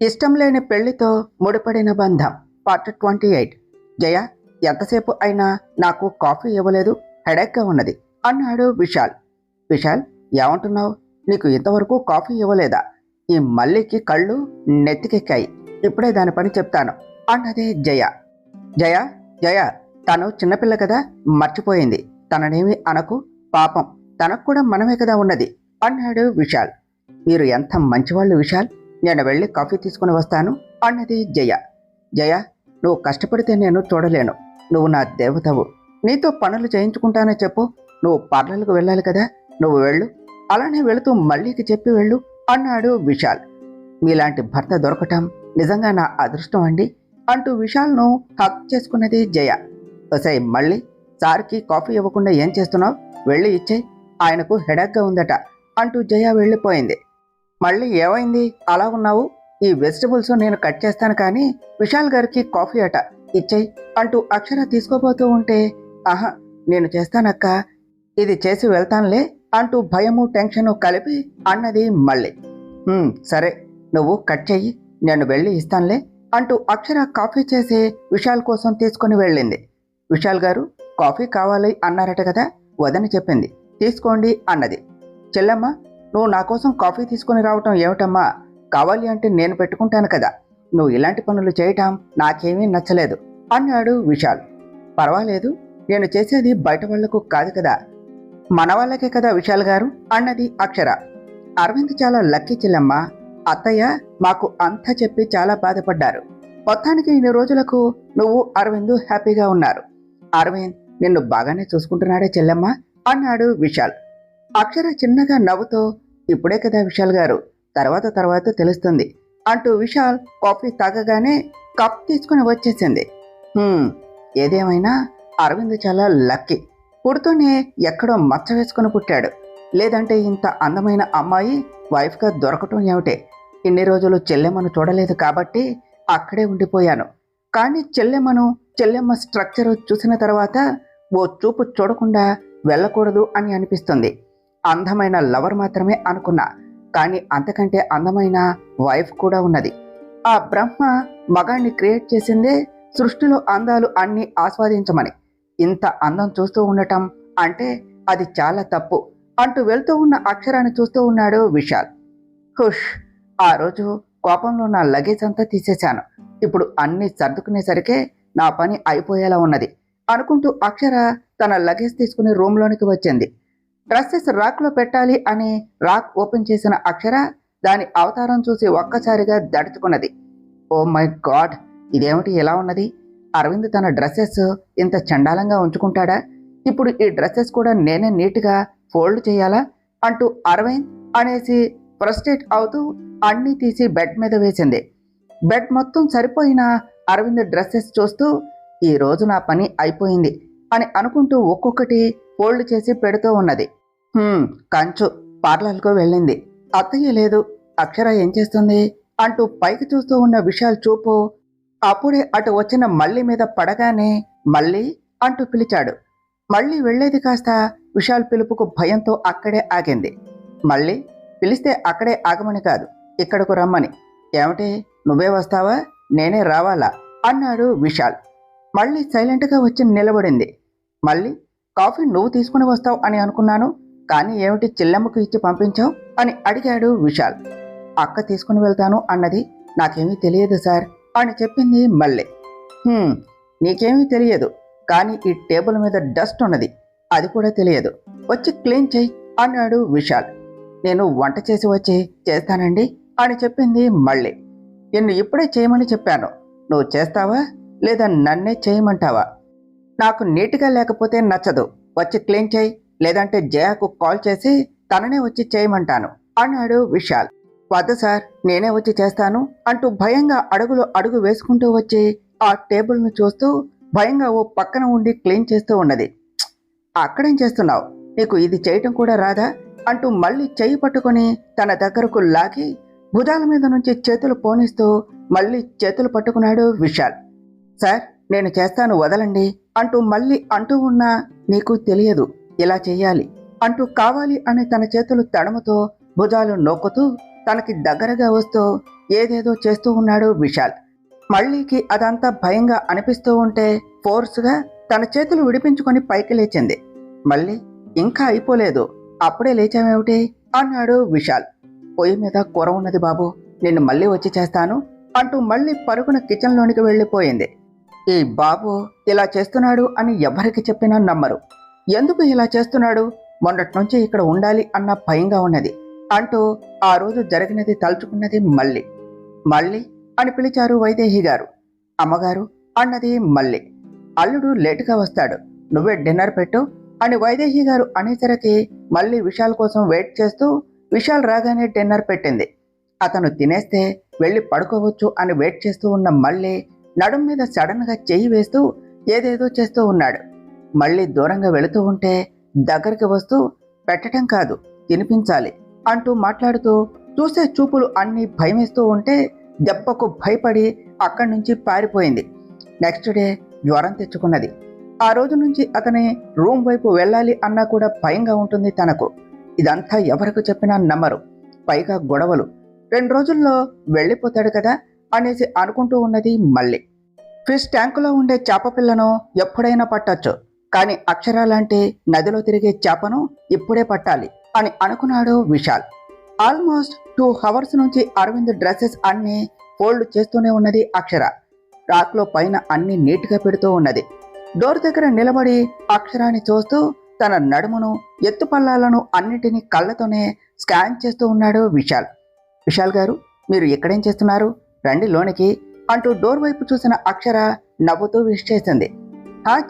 ఇష్టం లేని పెళ్లితో ముడిపడిన బంధం పార్ట్ 28. జయ, ఎంతసేపు అయినా నాకు కాఫీ ఇవ్వలేదు, హెడేక్గా ఉన్నది అన్నాడు విశాల్. విశాల్, ఏమంటున్నావు? నీకు ఇంతవరకు కాఫీ ఇవ్వలేదా? ఈ మల్లికి కళ్ళు నెత్తికెక్కాయి, ఇప్పుడే దాని పని చెప్తాను అన్నది జయ. జయ జయ తను చిన్నపిల్ల కదా, మర్చిపోయింది. తననేమి అనకు, పాపం తనకు కూడా మనమే కదా ఉన్నది అన్నాడు విశాల్. మీరు ఎంత మంచివాళ్ళు విశాల్, నేను వెళ్ళి కాఫీ తీసుకుని వస్తాను అన్నది జయ. జయ, నువ్వు కష్టపడితే నేను చూడలేను, నువ్వు నా దేవతవు, నీతో పనులు చేయించుకుంటానని చెప్పు. నువ్వు పార్లర్లకు వెళ్ళాలి కదా, నువ్వు వెళ్ళు, అలానే వెళుతూ మల్లికి చెప్పి వెళ్ళు అన్నాడు విశాల్. మీలాంటి భర్త దొరకటం నిజంగా నా అదృష్టం అండి అంటూ విశాల్ను హక్ చేసుకున్నది జయ. ఒసై మళ్ళీ, సార్కి కాఫీ ఇవ్వకుండా ఏం చేస్తున్నావు? వెళ్ళి ఇచ్చేయి, ఆయనకు హెడేక్గా ఉందట అంటూ జయ వెళ్ళిపోయింది. మళ్ళీ ఏమైంది అలా ఉన్నావు? ఈ వెజిటబుల్స్ నేను కట్ చేస్తాను కానీ విశాల్ గారికి కాఫీ అట, ఇచ్చేయి అంటూ అక్షర తీసుకోబోతూ ఉంటే, ఆహా నేను చేస్తానక్క, ఇది చేసి వెళ్తానులే అంటూ భయము టెన్షను కలిపి అన్నది మళ్ళీ. సరే, నువ్వు కట్ చెయ్యి, నేను వెళ్ళి ఇస్తానులే అంటూ అక్షర కాఫీ చేసి విశాల్ కోసం తీసుకుని వెళ్ళింది. విశాల్ గారు కాఫీ కావాలి అన్నారట కదా, వదని చెప్పింది, తీసుకోండి అన్నది. చెల్లమ్మ, నువ్వు నా కోసం కాఫీ తీసుకుని రావటం ఏమిటమ్మా? కావాలి అంటే నేను పెట్టుకుంటాను కదా, నువ్వు ఇలాంటి పనులు చేయటం నాకేమీ నచ్చలేదు అన్నాడు విశాల్. పర్వాలేదు, నేను చేసేది బయట వాళ్లకు కాదు కదా, మన వాళ్ళకే కదా విశాల్ గారు అన్నది అక్షర. అరవింద్ చాలా లక్కీ చెల్లమ్మ, అత్తయ్య మాకు అంతా చెప్పి చాలా బాధపడ్డారు. మొత్తానికి ఇన్ని రోజులకు నువ్వు అరవింద్ హ్యాపీగా ఉన్నారు. అరవింద్ నిన్ను బాగానే చూసుకుంటున్నాడే చెల్లమ్మ అన్నాడు విశాల్. అక్షర చిన్నగా నవ్వుతో, ఇప్పుడే కదా విశాల్ గారు, తర్వాత తెలుస్తుంది అంటూ విశాల్ కాఫీ తాగగానే కప్ తీసుకుని వచ్చేసింది. ఏదేమైనా అరవింద్ చాలా లక్కీ, పుడుతూనే ఎక్కడో మచ్చ వేసుకుని పుట్టాడు, లేదంటే ఇంత అందమైన అమ్మాయి వైఫ్గా దొరకటం ఏమిటే. ఇన్ని రోజులు చెల్లెమ్మను చూడలేదు కాబట్టి అక్కడే ఉండిపోయాను, కానీ చెల్లెమ్మ స్ట్రక్చర్ చూసిన తర్వాత ఓ చూపు చూడకుండా వెళ్ళకూడదు అని అనిపిస్తుంది. అందమైన లవర్ మాత్రమే అనుకున్నా, కానీ అంతకంటే అందమైన వైఫ్ కూడా ఉన్నది. ఆ బ్రహ్మ మగాణ్ణి క్రియేట్ చేసిందే సృష్టిలో అందాలు అన్నీ ఆస్వాదించమని. ఇంత అందం చూస్తూ ఉండటం అంటే అది చాలా తప్పు అంటూ వెళ్తూ ఉన్న అక్షరాన్ని చూస్తూ ఉన్నాడు విశాల్. హుష్, ఆ రోజు కోపంలో నా లగేజ్ అంతా తీసేశాను, ఇప్పుడు అన్నీ సర్దుకునేసరికే నా పని అయిపోయేలా ఉన్నది అనుకుంటూ అక్షర తన లగేజ్ తీసుకుని రూమ్లోనికి వచ్చింది. డ్రెస్సెస్ రాక్లో పెట్టాలి అని రాక్ ఓపెన్ చేసిన అక్షర దాని అవతారం చూసి ఒక్కసారిగా దడుచుకున్నది. ఓ మై గాడ్, ఇదేమిటి ఎలా ఉన్నది? అరవింద్ తన డ్రెస్సెస్ ఇంత చండాలంగా ఉంచుకుంటాడా? ఇప్పుడు ఈ డ్రెస్సెస్ కూడా నేనే నీట్గా ఫోల్డ్ చేయాలా అంటూ అరవింద్ అనేసి ఫ్రస్ట్రేట్ అవుతూ అన్నీ తీసి బెడ్ మీద వేసింది. బెడ్ మొత్తం సరిపోయిన అరవింద్ డ్రెస్సెస్ చూస్తూ, ఈ రోజు నా పని అయిపోయింది అని అనుకుంటూ ఒక్కొక్కటి ఫోల్డ్ చేసి పెడుతూ ఉన్నది. కంచు పార్లర్కు వెళ్ళింది, అత్తయ్య లేదు, అక్షర ఏం చేస్తుంది అంటూ పైకి చూస్తూ ఉన్న విశాల్ చూపు అప్పుడే అటు వచ్చిన మల్లి మీద పడగానే మళ్ళీ అంటూ పిలిచాడు. మళ్ళీ వెళ్లేది కాస్త విశాల్ పిలుపుకు భయంతో అక్కడే ఆగింది. మళ్ళీ పిలిస్తే అక్కడే ఆగమని కాదు, ఇక్కడకు రమ్మని. ఏమిటి, నువ్వే వస్తావా, నేనే రావాలా అన్నాడు విశాల్. మళ్ళీ సైలెంట్గా వచ్చి నిలబడింది. మళ్ళీ కాఫీ నువ్వు తీసుకుని వస్తావు అని అనుకున్నాను, కానీ ఏమిటి చెల్లెమ్మకు ఇచ్చి పంపించావు అని అడిగాడు విశాల్. అక్క తీసుకుని వెళ్తాను అన్నది, నాకేమీ తెలియదు సార్ అని చెప్పింది మళ్ళీ. నీకేమీ తెలియదు, కానీ ఈ టేబుల్ మీద డస్ట్ ఉన్నది, అది కూడా తెలియదు, వచ్చి క్లీన్ చెయ్యి అన్నాడు విశాల్. నేను వంట చేసి వచ్చి చేస్తానండి అని చెప్పింది మళ్ళీ. నిన్ను ఇప్పుడే చేయమని చెప్పాను, నువ్వు చేస్తావా లేదా నన్నే చేయమంటావా? నాకు నీట్గా లేకపోతే నచ్చదు, వచ్చి క్లీన్ చేయి, లేదంటే జయాకు కాల్ చేసి తననే వచ్చి చేయమంటాను అన్నాడు విశాల్. వద్దు సార్, నేనే వచ్చి చేస్తాను అంటూ భయంగా అడుగులో అడుగు వేసుకుంటూ వచ్చి ఆ టేబుల్ను చూస్తూ భయంగా ఓ పక్కన ఉండి క్లీన్ చేస్తూ ఉన్నది. అక్కడేం చేస్తున్నావు, నీకు ఇది చేయటం కూడా రాదా అంటూ మళ్ళీ చెయ్యి పట్టుకొని తన దగ్గరకు లాగి భుజాల మీద నుంచి చేతులు పోనిస్తూ మళ్ళీ చేతులు పట్టుకున్నాడు విశాల్. సార్, నేను చేస్తాను, వదలండి అంటూ మళ్ళీ అంటూ ఉన్నా, నీకు తెలియదు ఇలా చెయ్యాలి అంటూ కావాలి అని తన చేతులు తడుముతో భుజాలు నొక్కుతూ తనకి దగ్గరగా వస్తూ, ఏదేదో చేస్తూ ఉన్నాడు విశాల్. మళ్ళీకి అదంతా భయంగా అనిపిస్తూ ఉంటే ఫోర్స్గా తన చేతులు విడిపించుకొని పైకి లేచింది. మళ్ళీ ఇంకా అయిపోలేదు, అప్పుడే లేచావేమిటి అన్నాడు విశాల్. పొయ్యి మీద కూర ఉన్నది బాబు, నిన్ను మళ్ళీ వచ్చి చేస్తాను అంటూ మళ్ళీ పరుగున కిచెన్లోనికి వెళ్ళిపోయింది. ఈ బాబు ఇలా చేస్తున్నాడు అని ఎవరికి చెప్పినా నమ్మరు. ఎందుకు ఇలా చేస్తున్నాడు, మొన్నటి నుంచి ఇక్కడ ఉండాలి అన్న భయంగా ఉన్నది అంటూ ఆ రోజు జరిగినది తలుచుకున్నది మళ్ళీ. మళ్ళీ అని పిలిచారు వైదేహి గారు. అమ్మగారు అన్నది మళ్ళీ. అల్లుడు లేటుగా వస్తాడు, నువ్వే డిన్నర్ పెట్టు అని వైదేహి గారు అనేసరికి మళ్ళీ విశాల్ కోసం వెయిట్ చేస్తూ విశాల్ రాగానే డిన్నర్ పెట్టింది. అతను తినేస్తే వెళ్ళి పడుకోవచ్చు అని వెయిట్ చేస్తూ ఉన్న మళ్ళీ నడుం మీద సడన్గా చెయ్యి వేస్తూ ఏదేదో చేస్తూ ఉన్నాడు. మళ్ళీ దూరంగా వెళుతూ ఉంటే దగ్గరికి వస్తూ పెట్టడం కాదు తినిపించాలి అంటూ మాట్లాడుతూ చూసే చూపులు అన్నీ భయమేస్తూ ఉంటే దెబ్బకు భయపడి అక్కడి నుంచి పారిపోయింది. నెక్స్ట్ డే జ్వరం తెచ్చుకున్నది. ఆ రోజు నుంచి అతని రూమ్ వైపు వెళ్ళాలి అన్నా కూడా భయంగా ఉంటుంది తనకు. ఇదంతా ఎవరికి చెప్పినా నమ్మరు, పైగా గొడవలు. 2 రోజుల్లో వెళ్ళిపోతాడు కదా అనేసి అనుకుంటూ ఉన్నది మళ్ళీ. ఫిష్ ట్యాంకులో ఉండే చేప పిల్లను ఎప్పుడైనా పట్టొచ్చు, కానీ అక్షర లాంటి నదిలో తిరిగే చేపను ఇప్పుడే పట్టాలి అని అనుకున్నాడు విశాల్. ఆల్మోస్ట్ 2 hours నుంచి అరవింద్ డ్రెస్సెస్ అన్నీ ఫోల్డ్ చేస్తూనే ఉన్నది అక్షర. రాక్లో పైన అన్ని నీట్గా పెడుతూ ఉన్నది. డోర్ దగ్గర నిలబడి అక్షరాన్ని చూస్తూ తన నడుమును ఎత్తుపల్లాలను అన్నిటినీ కళ్ళతోనే స్కాన్ చేస్తూ ఉన్నాడు విశాల్. విశాల్ గారు, మీరు ఇక్కడేం చేస్తున్నారు, రండి లోనికి అంటూ డోర్ వైపు చూసిన అక్షర నవ్వుతూ విష్ చేసింది.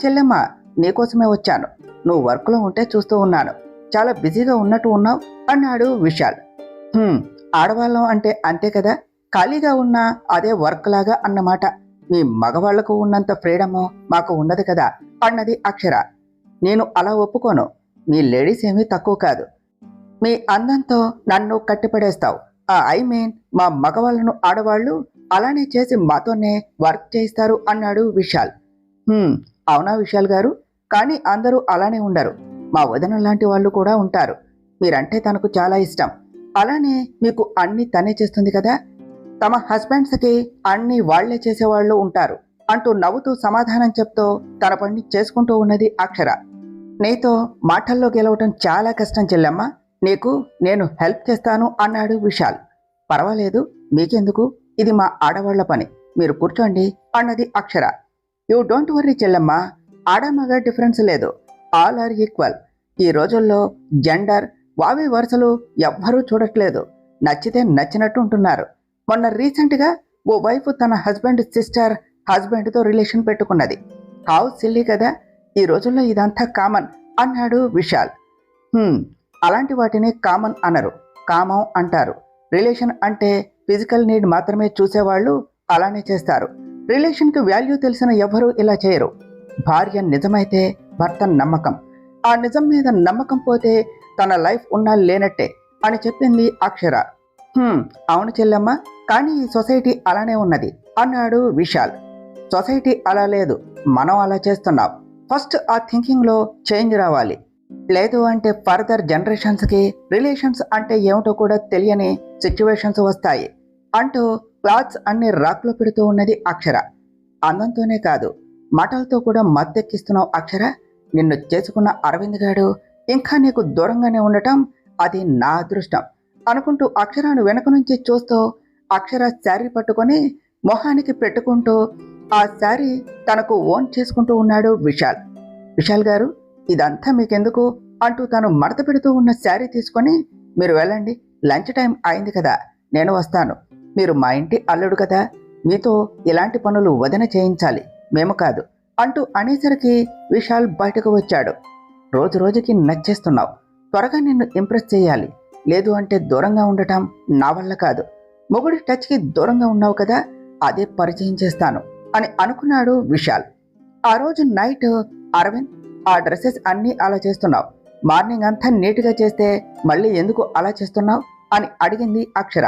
చెల్లెమ్మ, నీకోసమే వచ్చాను, నువ్వు వర్క్లో ఉంటే చూస్తూ ఉన్నాను, చాలా బిజీగా ఉన్నట్టు ఉన్నావు అన్నాడు విశాల్. ఆడవాళ్ళం అంటే అంతే కదా, ఖాళీగా ఉన్నా అదే వర్క్ లాగా అన్నమాట. మీ మగవాళ్లకు ఉన్నంత ఫ్రీడము మాకు ఉండదు కదా అన్నది అక్షర. నేను అలా ఒప్పుకోను, మీ లేడీస్ ఏమీ తక్కువ కాదు, మీ అందంతో నన్ను కట్టిపడేస్తావు. ఐ మీన్ మా మగవాళ్ళను ఆడవాళ్ళు అలానే చేసి మాతోనే వర్క్ చేయిస్తారు అన్నాడు విశాల్. అవునా విశాల్ గారు, కానీ అందరూ అలానే ఉండరు, మా వదిన లాంటి వాళ్ళు కూడా ఉంటారు. మీరంటే తనకు చాలా ఇష్టం, అలానే మీకు అన్నీ తనే చేస్తుంది కదా, తమ హస్బెండ్స్కి అన్నీ వాళ్లే చేసేవాళ్ళు ఉంటారు అంటూ నవ్వుతూ సమాధానం చెప్తూ తన పని చేసుకుంటూ ఉన్నది అక్షర. నీతో మాటల్లో గెలవటం చాలా కష్టం చెల్లెమ్మ, నీకు నేను హెల్ప్ చేస్తాను అన్నాడు విశాల్. పర్వాలేదు, మీకెందుకు, ఇది మా ఆడవాళ్ల పని, మీరు కూర్చోండి అన్నది అక్షర. You don't worry Chellemma, ఆడమగ difference లేదు, ఆల్ ఆర్ ఈక్వల్. ఈ రోజుల్లో జెండర్ వావి వరుసలు ఎవ్వరూ చూడట్లేదు, నచ్చితే నచ్చినట్టు ఉంటున్నారు. మొన్న రీసెంట్గా ఓ వైఫ్ తన హస్బెండ్ సిస్టర్ హస్బెండ్తో రిలేషన్ పెట్టుకున్నది. హౌ సిల్లీ కదా, ఈ రోజుల్లో ఇదంతా కామన్ అన్నాడు విశాల్. అలాంటి వాటిని కామన్ అనరు, కామం అంటారు. రిలేషన్ అంటే ఫిజికల్ నీడ్ మాత్రమే చూసేవాళ్ళు అలానే చేస్తారు. రిలేషన్కి వాల్యూ తెలిసిన ఎవరూ ఇలా చేయరు. భార్య నిజమైతే భర్త నమ్మకం, ఆ నిజం మీద నమ్మకం పోతే తన లైఫ్ ఉన్నా లేనట్టే అని చెప్పింది అక్షర. అవును చెల్లెమ్మ, కానీ ఈ సొసైటీ అలానే ఉన్నది అన్నాడు విశాల్. సొసైటీ అలా లేదు, మనం అలా చేస్తున్నాం. ఫస్ట్ ఆ థింకింగ్లో చేంజ్ రావాలి, లేదు అంటే ఫర్దర్ జనరేషన్స్కి రిలేషన్స్ అంటే ఏమిటో కూడా తెలియని సిచ్యువేషన్స్ వస్తాయి అంటూ క్లాత్స్ అన్ని రాక్లో పెడుతూ ఉన్నది అక్షర. అందంతోనే కాదు, మాటలతో కూడా మత్తెక్కిస్తున్నావు అక్షర. నిన్ను చేసుకున్న అరవింద్ గాడు ఇంకా నీకు దూరంగానే ఉండటం అది నా అదృష్టం అనుకుంటూ అక్షరాను వెనక నుంచి చూస్తూ అక్షర శారీ పట్టుకొని మొహానికి పెట్టుకుంటూ ఆ శారీ తనకు ఓన్ చేసుకుంటూ ఉన్నాడు విశాల్. విశాల్ గారు, ఇదంతా మీకెందుకు అంటూ తను మడత పెడుతూ ఉన్న శారీ తీసుకొని, మీరు వెళ్ళండి, లంచ్ టైం అయింది కదా, నేను వస్తాను. మీరు మా ఇంటి అల్లుడు కదా, మీతో ఇలాంటి పనులు వదిన చేయించాలి, మేము కాదు అంటూ అనేసరికి విశాల్ బయటకు వచ్చాడు. రోజు రోజుకి నచ్చేస్తున్నావు, త్వరగా నిన్ను ఇంప్రెస్ చేయాలి, లేదు అంటే దూరంగా ఉండటం నా వల్ల కాదు. మొగుడి టచ్కి దూరంగా ఉన్నావు కదా, అదే పరిచయం చేస్తాను అని అనుకున్నాడు విశాల్. ఆ రోజు నైట్ అరవింద్, ఆ డ్రెస్సెస్ అన్నీ అలా చేస్తున్నావు, మార్నింగ్ అంతా నీట్గా చేస్తే మళ్ళీ ఎందుకు అలా చేస్తున్నావు అని అడిగింది అక్షర.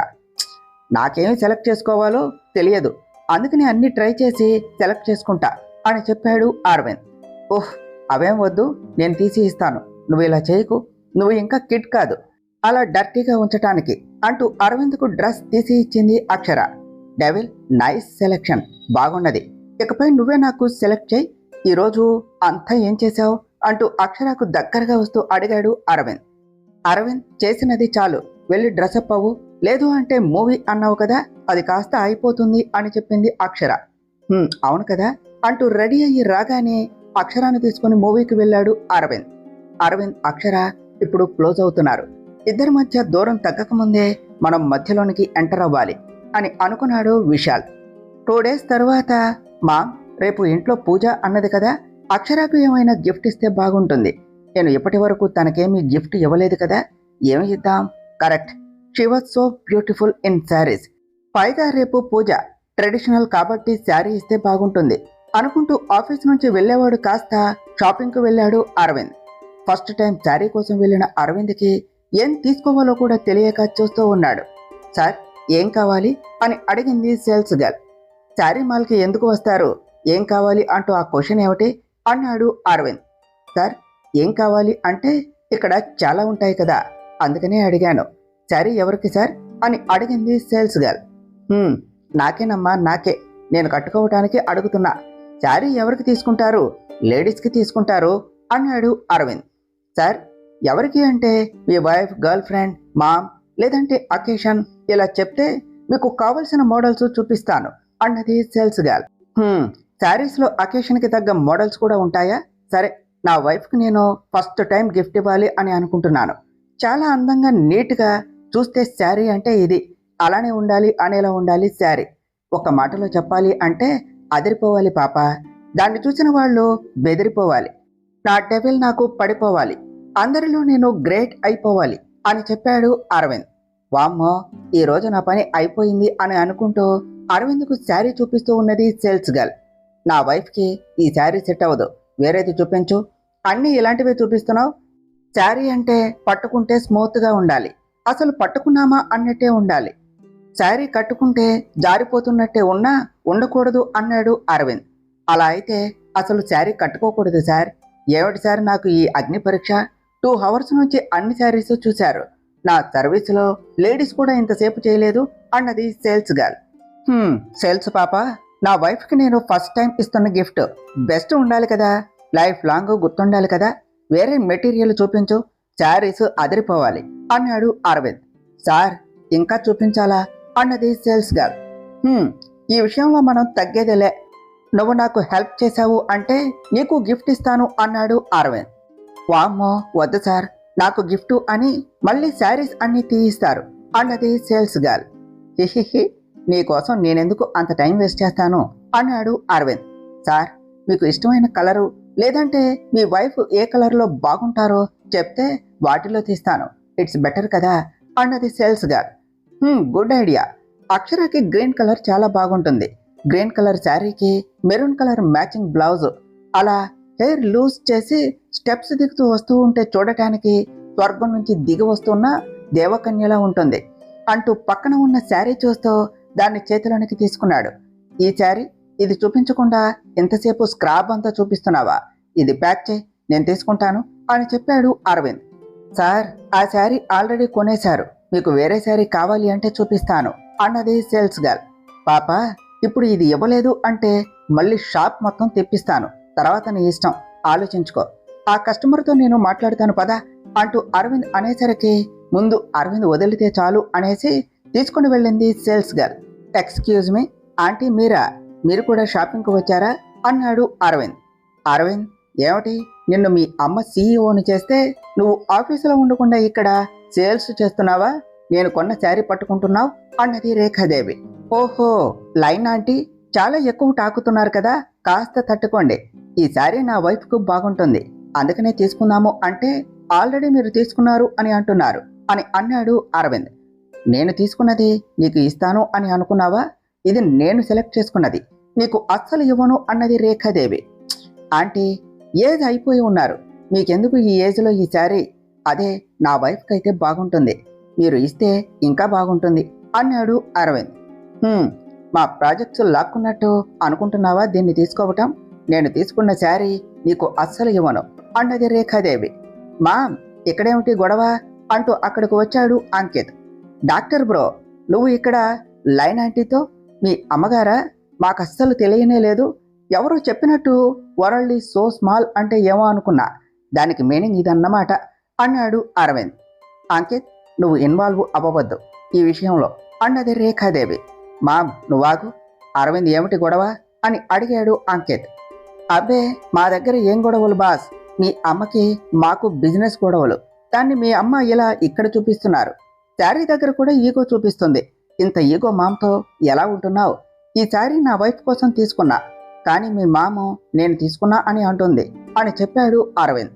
నాకేమి సెలెక్ట్ చేసుకోవాలో తెలియదు, అందుకని అన్నీ ట్రై చేసి సెలెక్ట్ చేసుకుంటా అని చెప్పాడు అరవింద్. ఓహ్, అవేం వద్దు, నేను తీసి ఇస్తాను, నువ్వు ఇలా చేయకు, నువ్వు ఇంకా కిడ్ కాదు, అలా డర్టీగా ఉంచటానికి అంటూ అరవింద్కు డ్రెస్ తీసి ఇచ్చింది అక్షర. డెవిల్, నైస్ సెలెక్షన్, బాగున్నది. ఇకపై నువ్వే నాకు సెలెక్ట్ చేయి. ఈరోజు అంతా ఏం చేశావు అంటూ అక్షరకు దగ్గరగా వస్తూ అడిగాడు అరవింద్. అరవింద్, చేసినది చాలు, వెళ్ళి డ్రెస్అప్ అవ్వు. లేదు అంటే మూవీ అన్నావు కదా, అది కాస్త అయిపోతుంది అని చెప్పింది అక్షర. అవును కదా అంటూ రెడీ అయ్యి రాగానే అక్షరాన్ని తీసుకుని మూవీకి వెళ్ళాడు అరవింద్. అరవింద్, అక్షర ఇప్పుడు క్లోజ్ అవుతున్నారు. ఇద్దరి మధ్య దూరం తగ్గకముందే మనం మధ్యలోనికి ఎంటర్ అవ్వాలి అని అనుకున్నాడు విశాల్. 2 days తర్వాత, మామ్, రేపు ఇంట్లో పూజ అన్నది కదా, అక్షరకు ఏమైనా గిఫ్ట్ ఇస్తే బాగుంటుంది. నేను ఇప్పటి వరకు తనకేమీ గిఫ్ట్ ఇవ్వలేదు కదా, ఏమి ఇద్దాం? Correct, she was so beautiful in saris. పైగా రేపు పూజ, ట్రెడిషనల్ కాబట్టి శారీ ఇస్తే బాగుంటుంది అనుకుంటూ ఆఫీస్ నుంచి వెళ్ళేవాడు కాస్త షాపింగ్కు వెళ్ళాడు అరవింద్. ఫస్ట్ టైం శారీ కోసం వెళ్ళిన అరవింద్కి ఏం తీసుకోవాలో కూడా తెలియక చూస్తూ ఉన్నాడు. సార్, ఏం కావాలి అని అడిగింది సేల్స్ గర్ల్. శారీ మాల్కి ఎందుకు వస్తారు, ఏం కావాలి అంటూ ఆ క్వశ్చన్ ఏమిటి అన్నాడు అరవింద్. సార్, ఏం కావాలి అంటే ఇక్కడ చాలా ఉంటాయి కదా, అందుకనే అడిగాను. శారీ ఎవరికి సార్ అని అడిగింది సేల్స్ గర్ల్. నాకేనమ్మా, నాకే, నేను కట్టుకోవటానికి అడుగుతున్నా. శారీ ఎవరికి తీసుకుంటారు, లేడీస్కి తీసుకుంటారు అన్నాడు అరవింద్. సార్, ఎవరికి అంటే మీ వైఫ్, గర్ల్ ఫ్రెండ్, మామ్, లేదంటే అకేషన్, ఇలా చెప్తే మీకు కావలసిన మోడల్స్ చూపిస్తాను అన్నది సేల్స్ గర్ల్. శారీస్లో అకేషన్కి తగ్గ మోడల్స్ కూడా ఉంటాయా? సరే, నా వైఫ్కి నేను ఫస్ట్ టైం గిఫ్ట్ ఇవ్వాలి అని అనుకుంటున్నాను. చాలా అందంగా నీట్గా, చూస్తే శారీ అంటే ఇది, అలానే ఉండాలి అనేలా ఉండాలి శారీ. ఒక మాటలో చెప్పాలి అంటే అదిరిపోవాలి పాప. దాన్ని చూసిన వాళ్ళు బెదిరిపోవాలి. నా డెవిల్ నాకు పడిపోవాలి, అందరిలో నేను గ్రేట్ అయిపోవాలి అని చెప్పాడు అరవింద్. వామ్మో, ఈరోజు నా పని అయిపోయింది అని అనుకుంటూ అరవింద్కు శారీ చూపిస్తూ ఉన్నది సేల్స్ గర్ల్. నా వైఫ్కి ఈ శారీ సెట్ అవ్వదు, వేరేది చూపించు. అన్నీ ఇలాంటివే చూపిస్తున్నావు. శారీ అంటే పట్టుకుంటే స్మూత్గా ఉండాలి, అసలు పట్టుకున్నామా అన్నట్టే ఉండాలి. శారీ కట్టుకుంటే జారిపోతున్నట్టే ఉన్నా ఉండకూడదు అన్నాడు అరవింద్. అలా అయితే అసలు శారీ కట్టుకోకూడదు సార్. ఏమిటి సార్ నాకు ఈ అగ్ని పరీక్ష? 2 hours నుంచి అన్ని శారీస్ చూశారు. నా సర్వీసులో లేడీస్ కూడా ఇంతసేపు చేయలేదు అన్నది సేల్స్ గర్ల్. సేల్స్ పాప, నా వైఫ్కి నేను ఫస్ట్ టైం ఇస్తున్న గిఫ్ట్ బెస్ట్ ఉండాలి కదా, లైఫ్ లాంగ్ గుర్తుండాలి కదా, వేరే మెటీరియల్ చూపించు, శారీస్ అదిరిపోవాలి అన్నాడు అరవింద్. సార్, ఇంకా చూపించాలా అన్నది సేల్స్ గర్ల్. ఈ విషయంలో మనం తగ్గేదేలే. నువ్వు నాకు హెల్ప్ చేశావు అంటే నీకు గిఫ్ట్ ఇస్తాను అన్నాడు అరవింద్. వామ్మో, వద్దు సార్, నాకు గిఫ్ట్ అని మళ్ళీ శారీస్ అన్ని తీయిస్తారు అన్నది సేల్స్ గర్ల్. హిహిహి, నీకోసం నేనెందుకు అంత టైం వేస్ట్ చేస్తాను అన్నాడు అరవింద్. సార్, మీకు ఇష్టమైన కలరు, లేదంటే మీ వైఫ్ ఏ కలర్లో బాగుంటారో చెప్తే వాటిలో తీస్తాను, ఇట్స్ బెటర్ కదా అన్నది సేల్స్ గర్ల్. Good idea. అక్షరకి గ్రీన్ కలర్ చాలా బాగుంటుంది. గ్రీన్ కలర్ శారీకి మెరూన్ కలర్ మ్యాచింగ్ బ్లౌజ్, అలా హెయిర్ లూజ్ చేసి స్టెప్స్ దిగుతూ వస్తూ ఉంటే చూడటానికి స్వర్గం నుంచి దిగి వస్తున్న దేవకన్యలా ఉంటుంది అంటూ పక్కన ఉన్న శారీ చూస్తూ దాన్ని చేతిలోనికి తీసుకున్నాడు. ఈ శారీ, ఇది చూపించకుండా ఎంతసేపు స్క్రాబ్ అంతా చూపిస్తున్నావా? ఇది ప్యాక్ చేయి, నేను తీసుకుంటాను అని చెప్పాడు అరవింద్. సార్, ఆ శారీ ఆల్రెడీ కొనేశారు, మీకు వేరే శారీ కావాలి అంటే చూపిస్తాను అన్నది సేల్స్ గర్ల్. పాప, ఇప్పుడు ఇది ఇవ్వలేదు అంటే మళ్ళీ షాప్ మొత్తం తెప్పిస్తాను, తర్వాత నీ ఇష్టం, ఆలోచించుకో. ఆ కస్టమర్తో నేను మాట్లాడతాను పదా అంటూ అరవింద్ అనేసరికి ముందు అరవింద్ వదిలితే చాలు అనేసి తీసుకుని వెళ్ళింది sales girl. Excuse me aunty, మీరు కూడా షాపింగ్కి వచ్చారా అన్నాడు అరవింద్. అరవింద్, ఏమిటి, నిన్ను మీ అమ్మ సీఈఓని చేస్తే నువ్వు ఆఫీసులో ఉండకుండా ఇక్కడ సేల్స్ చేస్తున్నావా? నేను కొన్న శారీ పట్టుకుంటున్నావు అన్నది రేఖాదేవి. ఓహో, లైన్ ఆంటీ, చాలా ఎక్కువ టాకుతున్నారు కదా, కాస్త తట్టుకోండి. ఈ శారీ నా వైఫ్కు బాగుంటుంది, అందుకనే తీసుకుందాము అంటే ఆల్రెడీ మీరు తీసుకున్నారు అని అంటున్నారు అని అన్నాడు అరవింద్. నేను తీసుకున్నది నీకు ఇస్తాను అని అనుకున్నావా? ఇది నేను సెలెక్ట్ చేసుకున్నది, నీకు అస్సలు ఇవ్వను అన్నది రేఖాదేవి. ఆంటీ, ఏజ్ అయిపోయి ఉన్నారు, మీకెందుకు ఈ ఏజ్లో ఈ శారీ? అదే నా వైఫ్కి అయితే బాగుంటుంది, మీరు ఇస్తే ఇంకా బాగుంటుంది అన్నాడు అరవింద్. మా ప్రాజెక్ట్స్ లాక్కున్నట్టు అనుకుంటున్నావా దీన్ని తీసుకోవటం? నేను తీసుకున్న శారీ నీకు అస్సలు ఇవ్వను అన్నది రేఖాదేవి. మామ్, ఇక్కడేమిటి గొడవ అంటూ అక్కడికి వచ్చాడు అంకిత్. డాక్టర్ బ్రో, నువ్వు ఇక్కడ లైన్ ఆంటీతో మీ అమ్మగారా? మాకస్సలు తెలియనే లేదు. ఎవరో చెప్పినట్టు వరల్డ్ ఈజ్ సో స్మాల్ అంటే ఏమో అనుకున్నా. దానికి మీనింగ్ ఇదన్నమాట అన్నాడు అరవింద్. అంకిత్, నువ్వు ఇన్వాల్వ్ అవ్వవద్దు ఈ విషయంలో అన్నది రేఖాదేవి. మామ్ నువ్వాగు, అరవింద్ ఏమిటి గొడవ అని అడిగాడు అంకిత్. అబ్బే, మా దగ్గర ఏం గొడవలు బాస్, మీ అమ్మకి మాకు బిజినెస్ గొడవలు. దాన్ని మీ అమ్మ ఇలా ఇక్కడ చూపిస్తున్నారు. శారీ దగ్గర కూడా ఈగో చూపిస్తుంది. ఇంత ఈగో మామతో ఎలా ఉంటున్నావు? ఈ శారీ నా వైఫ్ కోసం తీసుకున్నా, కానీ మీ మామ నేను తీసుకున్నా అని అంటుంది అని చెప్పాడు అరవింద్.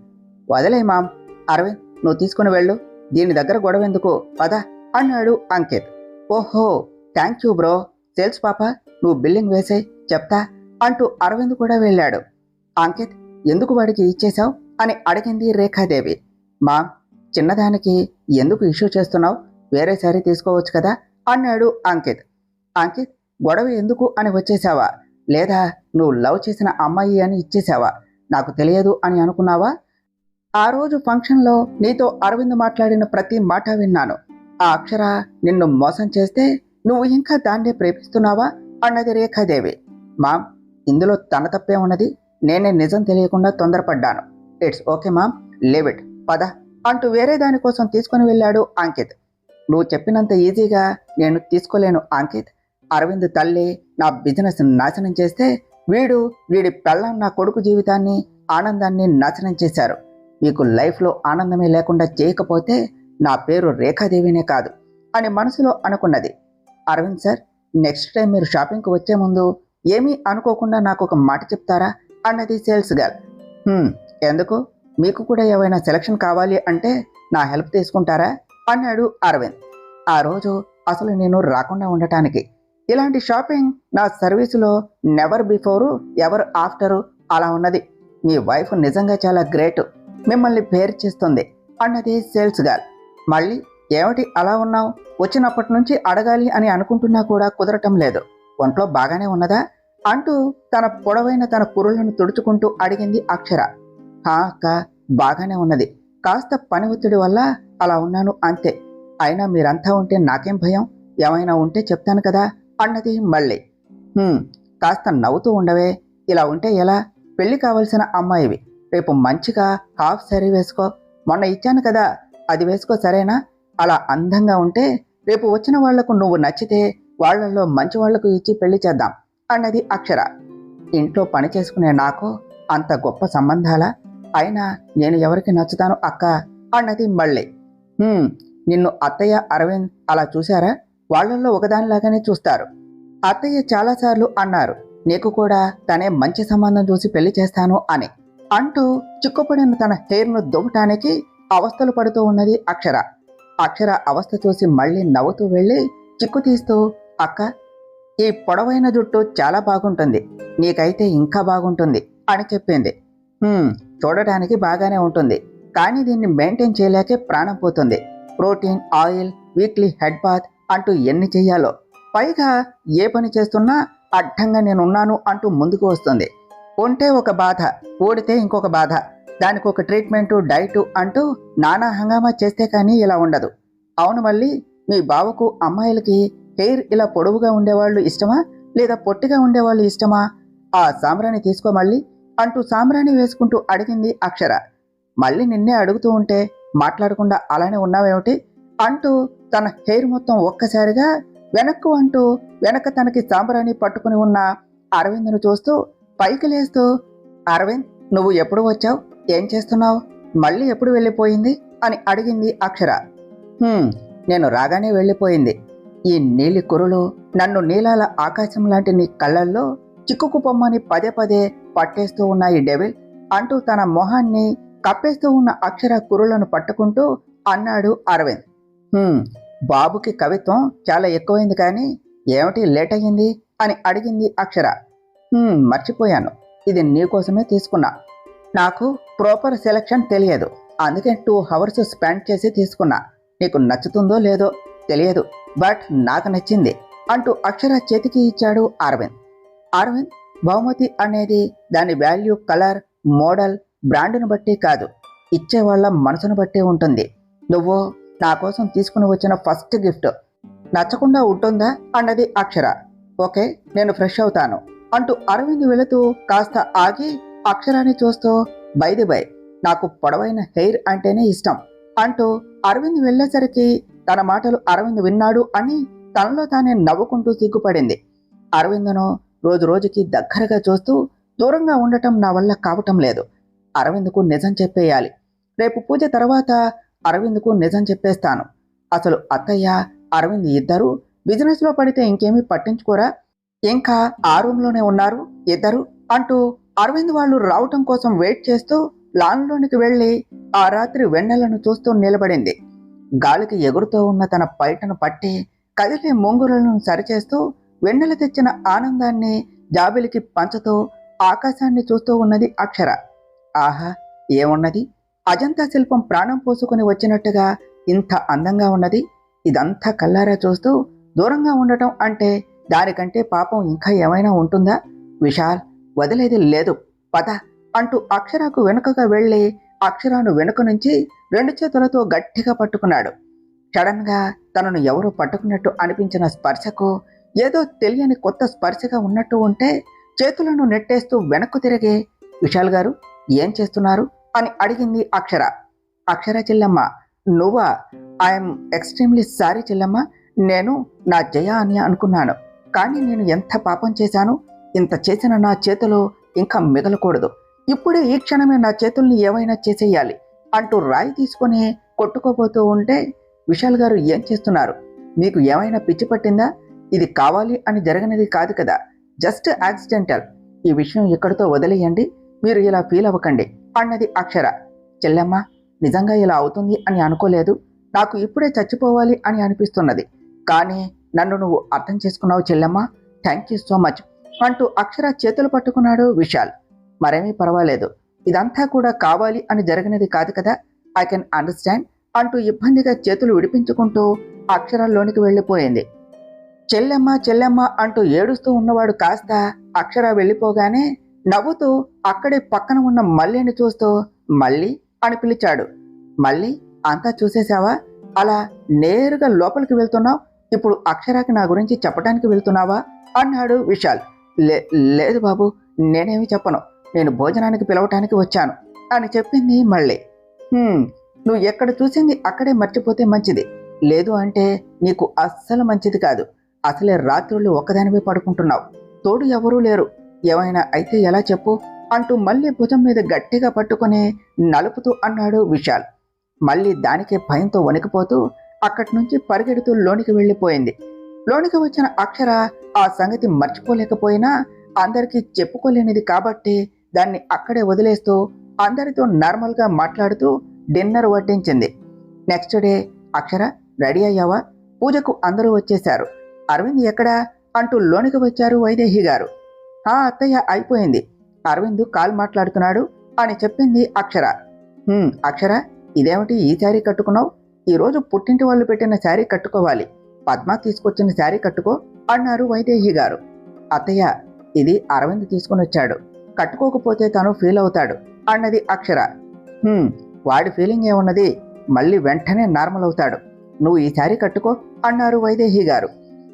వదిలే మామ్, అరవింద్ నువ్వు తీసుకుని వెళ్ళు, దీని దగ్గర గొడవ ఎందుకు, పద అన్నాడు అంకిత్. ఓహో థ్యాంక్ యూ బ్రో, సేల్స్ పాప నువ్వు బిల్లింగ్ వేసే చెప్తా అంటూ అరవింద్ కూడా వెళ్ళాడు. అంకిత్, ఎందుకు వాడికి ఇచ్చేశావు అని అడిగింది రేఖాదేవి. మామ్, చిన్నదానికి ఎందుకు ఇష్యూ చేస్తున్నావు, వేరే శారీ తీసుకోవచ్చు కదా అన్నాడు అంకిత్. అంకిత్, గొడవ ఎందుకు అని వచ్చేసావా, లేదా నువ్వు లవ్ చేసిన అమ్మాయి అని ఇచ్చేసావా? నాకు తెలియదు అని అనుకున్నావా? ఆ రోజు ఫంక్షన్లో నీతో అరవింద్ మాట్లాడిన ప్రతి మాట విన్నాను. ఆ అక్షర నిన్ను మోసం చేస్తే నువ్వు ఇంకా దాన్నే ప్రేమిస్తున్నావా అన్నది రేఖాదేవి. మామ్, ఇందులో తన తప్పే ఉన్నది, నేనే నిజం తెలియకుండా తొందరపడ్డాను. It's okay ma'am, leave it, పద అంటూ వేరే దానికోసం తీసుకుని వెళ్ళాడు అంకిత్. నువ్వు చెప్పినంత ఈజీగా నేను తీసుకోలేను అంకిత్. అరవింద్ తల్లి నా బిజినెస్ నాశనం చేస్తే వీడి పెళ్ళం నా కొడుకు జీవితాన్ని ఆనందాన్ని నాశనం చేశారు. మీకు లైఫ్లో ఆనందమే లేకుండా చేయకపోతే నా పేరు రేఖాదేవినే కాదు అని మనసులో అనుకున్నది. అరవింద్ సార్, నెక్స్ట్ టైం మీరు షాపింగ్కి వచ్చే ముందు ఏమీ అనుకోకుండా నాకు ఒక మాట చెప్తారా అన్నది సేల్స్ గర్ల్. ఎందుకు, మీకు కూడా ఏవైనా సెలక్షన్ కావాలి అంటే నా హెల్ప్ తీసుకుంటారా అన్నాడు అరవింద్. ఆ రోజు అసలు నేను రాకుండా ఉండటానికి, ఇలాంటి షాపింగ్ నా సర్వీసులో నెవర్ బిఫోరు ఎవర్ ఆఫ్టరు అలా ఉన్నది. మీ వైఫ్ నిజంగా చాలా గ్రేట్, మిమ్మల్ని పేరు చేస్తుంది అన్నది సేల్స్ గర్ల్. మళ్ళీ ఏమిటి అలా ఉన్నావు, వచ్చినప్పటి నుంచి అడగాలి అని అనుకుంటున్నా కూడా కుదరటం లేదు, ఒంట్లో బాగానే ఉన్నదా అంటూ తన పొడవైన తన కురులను తుడుచుకుంటూ అడిగింది అక్షర. హా అక్క, బాగానే ఉన్నది, కాస్త పని ఒత్తిడి వల్ల అలా ఉన్నాను అంతే. అయినా మీరంతా ఉంటే నాకేం భయం, ఏమైనా ఉంటే చెప్తాను కదా అన్నది మళ్ళీ. కాస్త నవ్వుతూ ఉండవే, ఇలా ఉంటే ఎలా, పెళ్లి కావలసిన అమ్మాయివి, రేపు మంచిగా హాఫ్ సారీ వేసుకో, మొన్న ఇచ్చాను కదా అది వేసుకో సరేనా? అలా అందంగా ఉంటే రేపు వచ్చిన వాళ్లకు నువ్వు నచ్చితే వాళ్లలో మంచి వాళ్లకు ఇచ్చి పెళ్లి చేద్దాం అన్నది అక్షర. ఇంట్లో పని చేసుకునే నాకు అంత గొప్ప సంబంధాలా? అయినా నేను ఎవరికి నచ్చుతాను అక్క అన్నది మళ్ళీ. నిన్ను అత్తయ్య అరవింద్ అలా చూశారా? వాళ్లలో ఒకదానిలాగానే చూస్తారు. అత్తయ్య చాలాసార్లు అన్నారు నీకు కూడా తనే మంచి సంబంధం చూసి పెళ్లి చేస్తాను అని అంటూ చిక్కుపడిన తన హెయిర్ను దువ్వటానికి అవస్థలు పడుతూ ఉన్నది అక్షర. అక్షర అవస్థ చూసి మళ్ళీ నవ్వుతూ వెళ్ళి చిక్కు తీస్తూ, అక్క ఈ పొడవైన జుట్టు చాలా బాగుంటుంది, నీకైతే ఇంకా బాగుంటుంది అని చెప్పింది. చూడటానికి బాగానే ఉంటుంది, కానీ దీన్ని మెయింటైన్ చేయలేకే ప్రాణం పోతుంది. Protein, oil, weekly head bath అంటూ ఎన్ని చెయ్యాలో, పైగా ఏ పని చేస్తున్నా అడ్డంగా నేనున్నాను అంటూ ముందుకు వస్తుంది. ఉంటే ఒక బాధ, ఊడితే ఇంకొక బాధ, దానికి ఒక ట్రీట్మెంటు, డైటు అంటూ నానా హంగామా చేస్తే కానీ ఇలా ఉండదు. అవును, మళ్ళీ మీ బావకు అమ్మాయిలకి హెయిర్ ఇలా పొడవుగా ఉండేవాళ్ళు ఇష్టమా లేదా పొట్టిగా ఉండేవాళ్ళు ఇష్టమా? ఆ సాంబ్రాణి తీసుకో మళ్ళీ అంటూ సాంబ్రాణి వేసుకుంటూ అడిగింది అక్షర. మళ్ళీ నిన్నే అడుగుతూ ఉంటే మాట్లాడకుండా అలానే ఉన్నావేమిటి అంటూ తన హెయిర్ మొత్తం ఒక్కసారిగా వెనక్కు అంటూ వెనక తనకి సాంబ్రాణి పట్టుకుని ఉన్న అరవింద్ను చూస్తూ పైకి లేస్తూ, అరవింద్ నువ్వు ఎప్పుడు వచ్చావు, ఏం చేస్తున్నావు, మళ్ళీ ఎప్పుడు వెళ్ళిపోయింది అని అడిగింది అక్షర. నేను రాగానే వెళ్ళిపోయింది. ఈ నీలి కురులు, నన్ను నీలాల ఆకాశం లాంటి నీ కళ్ళల్లో చిక్కుకు పొమ్మని పదే పదే పట్టేస్తూ ఉన్న ఈ డెవిల్ అంటూ తన మొహాన్ని కప్పేస్తూ ఉన్న అక్షర కురులను పట్టుకుంటూ అన్నాడు అరవింద్. బాబుకి కవిత్వం చాలా ఎక్కువైంది, కానీ ఏమిటి లేట్ అయ్యింది అని అడిగింది అక్షర. మర్చిపోయాను, ఇది నీకోసమే తీసుకున్నా. నాకు ప్రాపర్ సెలక్షన్ తెలియదు, అందుకే 2 hours స్పెండ్ చేసి తీసుకున్నా. నీకు నచ్చుతుందో లేదో తెలియదు, బట్ నాకు నచ్చింది అంటూ అక్షర చేతికి ఇచ్చాడు అరవింద్. అరవింద్, బహుమతి అనేది దాని వాల్యూ, కలర్, మోడల్, బ్రాండ్ను బట్టి కాదు, ఇచ్చేవాళ్ల మనసును బట్టి ఉంటుంది. నువ్వు నా కోసం తీసుకుని వచ్చిన ఫస్ట్ గిఫ్ట్. నచ్చకుండా ఉంటుందా అన్నది అక్షర. ఓకే, నేను ఫ్రెష్ అవుతాను అంటూ అరవింద్ వెళుతూ కాస్త ఆగి అక్షరాన్ని చూస్తూ, బై నాకు పొడవైన హెయిర్ అంటేనే ఇష్టం అంటూ అరవింద్ వెళ్ళేసరికి తన మాటలు అరవింద్ విన్నాడు అని తనలో తానే నవ్వుకుంటూ సిగ్గుపడింది. అరవింద్ను రోజు రోజుకి దగ్గరగా చూస్తూ దూరంగా ఉండటం నా వల్ల కావటం లేదు. అరవింద్కు నిజం చెప్పేయాలి. రేపు పూజ తర్వాత అరవింద్కు నిజం చెప్పేస్తాను. అసలు అత్తయ్య అరవింద్ ఇద్దరు బిజినెస్లో పడితే ఇంకేమీ పట్టించుకోరా? ఇంకా ఆ రూమ్లోనే ఉన్నారు ఇద్దరు అంటూ అరవింద్ వాళ్ళు రావటం కోసం వెయిట్ చేస్తూ లాన్లోనికి వెళ్ళి ఆ రాత్రి వెన్నెలను చూస్తూ నిలబడింది. గాలికి ఎగురుతూ ఉన్న తన పైటను పట్టి కదిలే ముంగురులను సరిచేస్తూ వెన్నెల తెచ్చిన ఆనందాన్ని జాబిలికి పంచుతూ ఆకాశాన్ని చూస్తూ ఉన్నది అక్షర. ఆహా, ఏమున్నది! అజంతా శిల్పం ప్రాణం పోసుకుని వచ్చినట్టుగా ఇంత అందంగా ఉన్నది. ఇదంతా కల్లారా చూస్తూ దూరంగా ఉండటం అంటే దానికంటే పాపం ఇంకా ఏమైనా ఉంటుందా? విశాల్, వదిలేది లేదు, పద అంటూ అక్షరకు వెనుకగా వెళ్ళి అక్షరాను వెనుక నుంచి 2 చేతులతో గట్టిగా పట్టుకున్నాడు. సడన్ గా తనను ఎవరో పట్టుకున్నట్టు అనిపించిన స్పర్శకు ఏదో తెలియని కొత్త స్పర్శగా ఉన్నట్టు ఉంటే చేతులను నెట్టేస్తూ వెనక్కు తిరిగి, విశాల్ గారు ఏం చేస్తున్నారు అని అడిగింది అక్షర. అక్షర చెల్లెమ్మ, నువ్వా? ఐఎమ్ ఎక్స్ట్రీమ్లీ సారీ చెల్లెమ్మ. నేను నా జయ అని అనుకున్నాను. కానీ నేను ఎంత పాపం చేశాను. ఇంత చేసిన నా చేతులు ఇంకా మిగలకూడదు. ఇప్పుడే ఈ క్షణమే నా చేతుల్ని ఏమైనా చేసేయాలి అంటూ రాయి తీసుకొని కొట్టుకోబోతూ ఉంటే, విశాల్ గారు ఏం చేస్తున్నారు? మీకు ఏమైనా పిచ్చి పట్టిందా? ఇది కావాలి అని జరగనిది కాదు కదా, జస్ట్ యాక్సిడెంటల్. ఈ విషయం ఇక్కడితో వదిలేయండి, మీరు ఇలా ఫీల్ అవ్వకండి అన్నది అక్షర. చెల్లెమ్మ, నిజంగా ఇలా అవుతుంది అని అనుకోలేదు. నాకు ఇప్పుడే చచ్చిపోవాలి అని అనిపిస్తున్నది. కానీ నన్ను నువ్వు అర్థం చేసుకున్నావు చెల్లెమ్మ. థ్యాంక్ యూ సో మచ్ అంటూ అక్షర చేతులు పట్టుకున్నాడు విశాల్. మరేమీ పర్వాలేదు, ఇదంతా కూడా కావాలి అని జరిగినది కాదు కదా, ఐ కెన్ అండర్స్టాండ్ అంటూ ఇబ్బందిగా చేతులు విడిపించుకుంటూ అక్షరాల్లోనికి వెళ్ళిపోయింది. చెల్లెమ్మ చెల్లెమ్మ అంటూ ఏడుస్తూ ఉన్నవాడు కాస్త అక్షర వెళ్ళిపోగానే నవ్వుతూ అక్కడే పక్కన ఉన్న మల్లిని చూస్తూ, మళ్ళీ అని పిలిచాడు. మళ్ళీ, అంతా చూసేశావా? అలా నేరుగా లోపలికి వెళ్తున్నావు. ఇప్పుడు అక్షరాకి నా గురించి చెప్పడానికి వెళ్తున్నావా అన్నాడు విశాల్. లేదు బాబు, నేనేమి చెప్పను. నేను భోజనానికి పిలవటానికి వచ్చాను అని చెప్పింది మళ్ళీ. నువ్వు ఎక్కడ చూసింది అక్కడే మర్చిపోతే మంచిది. లేదు అంటే నీకు అస్సలు మంచిది కాదు. అసలే రాత్రులు ఒక్కదానివే పడుకుంటున్నావు, తోడు ఎవరూ లేరు. ఏమైనా అయితే ఎలా చెప్పు అంటూ మళ్ళీ భుజం మీద గట్టిగా పట్టుకుని నలుపుతూ అన్నాడు విశాల్. మళ్ళీ దానికే భయంతో వణికిపోతూ అక్కడి నుంచి పరిగెడుతూ లోనికి వెళ్ళిపోయింది. లోనికి వచ్చిన అక్షర ఆ సంగతి మర్చిపోలేకపోయినా అందరికీ చెప్పుకోలేనిది కాబట్టి దాన్ని అక్కడే వదిలేస్తూ అందరితో నార్మల్గా మాట్లాడుతూ డిన్నర్ వడ్డించింది. నెక్స్ట్ డే, అక్షర రెడీ అయ్యావా? పూజకు అందరూ వచ్చేశారు. అరవింద్ ఎక్కడా అంటూ లోనికి వచ్చారు వైదేహి గారు. అత్తయ్య, అయిపోయింది. అరవింద్ కాల్ మాట్లాడుతున్నాడు అని చెప్పింది అక్షర. అక్షర, ఇదేమిటి ఈ శారీ కట్టుకున్నావు? ఈరోజు పుట్టింటి వాళ్ళు పెట్టిన శారీ కట్టుకోవాలి. పద్మ తీసుకొచ్చిన శారీ కట్టుకో అన్నారు వైదేహి గారు. అత్తయ్య, ఇది అరవింద్ తీసుకుని వచ్చాడు, కట్టుకోకపోతే తను ఫీల్ అవుతాడు అన్నది అక్షర. వాడి ఫీలింగ్ ఏమున్నది, మళ్ళీ వెంటనే నార్మల్ అవుతాడు. నువ్వు ఈ శారీ కట్టుకో అన్నారు వైదేహి గారు.